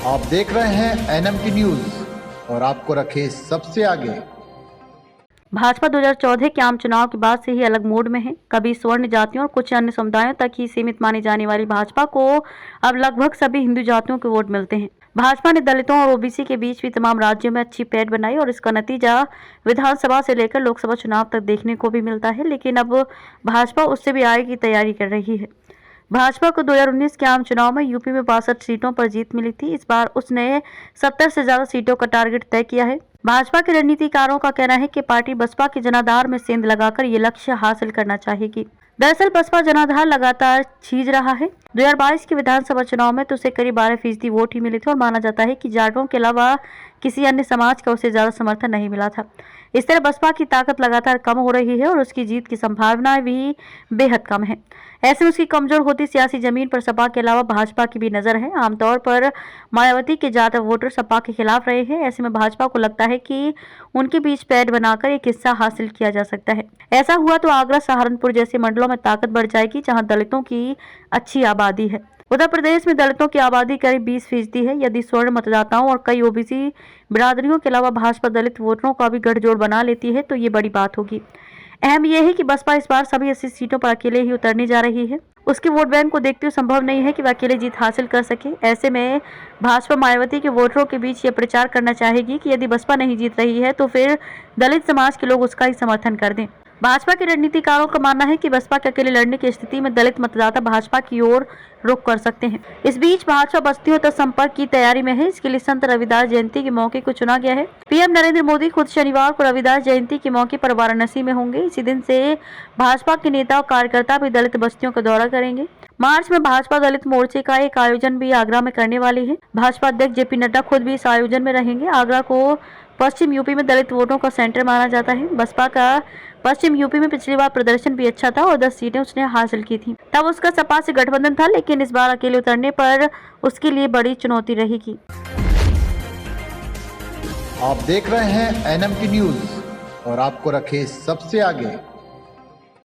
आप देख रहे हैं एनएमटी न्यूज और आपको रखे सबसे आगे। भाजपा 2014 के आम चुनाव के बाद से ही अलग मोड में है। कभी स्वर्ण जातियों और कुछ अन्य समुदायों तक ही सीमित मानी जाने वाली भाजपा को अब लगभग सभी हिंदू जातियों के वोट मिलते हैं। भाजपा ने दलितों और ओबीसी के बीच भी तमाम राज्यों में अच्छी पैठ बनाई और इसका नतीजा विधानसभा से लेकर लोकसभा चुनाव तक देखने को भी मिलता है। लेकिन अब भाजपा उससे भी आगे की तैयारी कर रही है। भाजपा को 2019 के आम चुनाव में यूपी में 62 सीटों पर जीत मिली थी। इस बार उसने 70 से ज्यादा सीटों का टारगेट तय किया है। भाजपा के रणनीतिकारों का कहना है कि पार्टी बसपा के जनाधार में सेंध लगाकर ये लक्ष्य हासिल करना चाहेगी। दरअसल बसपा जनाधार लगातार छीज रहा है। 2022 के विधानसभा चुनाव में तो उसे करीब 12% वोट ही मिले थे और माना जाता है कि जाटों के अलावा किसी अन्य समाज का उसे ज्यादा समर्थन नहीं मिला था। इस तरह बसपा की ताकत लगातार कम हो रही है और उसकी जीत की संभावनाएं भी बेहद कम है। ऐसे में उसकी कमजोर होती सियासी जमीन पर सपा के अलावा भाजपा की भी नजर है। आमतौर पर मायावती के ज्यादा वोटर सपा के खिलाफ रहे हैं। ऐसे में भाजपा को लगता है कि उनके बीच पैठ बनाकर एक हिस्सा हासिल किया जा सकता है। ऐसा हुआ तो आगरा, सहारनपुर जैसे मंडलों में ताकत बढ़ जाएगी, जहां दलितों की अच्छी आबादी है। उत्तर प्रदेश में दलितों की आबादी करीब 20% है। यदि स्वर्ण मतदाताओं और कई ओबीसी बिरादरियों के अलावा भाजपा दलित वोटरों का भी गठजोड़ बना लेती है तो ये बड़ी बात होगी। अहम यह है कि बसपा इस बार सभी 80 सीटों पर अकेले ही उतरने जा रही है। उसके वोट बैंक को देखते हुए संभव नहीं है कि वह अकेले जीत हासिल कर सके। ऐसे में भाजपा मायावती के वोटरों के बीच ये प्रचार करना चाहेगी कि यदि बसपा नहीं जीत रही है तो फिर दलित समाज के लोग उसका ही समर्थन कर दें। भाजपा के रणनीतिकारों का मानना है कि बसपा के अकेले लड़ने की स्थिति में दलित मतदाता भाजपा की ओर रुख कर सकते हैं। इस बीच भाजपा बस्तियों तक संपर्क की तैयारी में है। इसके लिए संत रविदास जयंती के मौके को चुना गया है। पीएम नरेंद्र मोदी खुद शनिवार को रविदास जयंती के मौके पर वाराणसी में होंगे। इसी दिन से भाजपा के नेता और कार्यकर्ता भी दलित बस्तियों का दौरा करेंगे। मार्च में भाजपा दलित मोर्चे का एक आयोजन भी आगरा में करने वाली है। भाजपा अध्यक्ष जेपी नड्डा खुद भी इस आयोजन में रहेंगे। आगरा को पश्चिम यूपी में दलित वोटों का सेंटर माना जाता है। बसपा का पश्चिम यूपी में पिछली बार प्रदर्शन भी अच्छा था और 10 सीटें उसने हासिल की थी। तब उसका सपा से गठबंधन था, लेकिन इस बार अकेले उतरने पर उसके लिए बड़ी चुनौती रहेगी। आप देख रहे हैं एनएमटी न्यूज और आपको रखे सबसे आगे।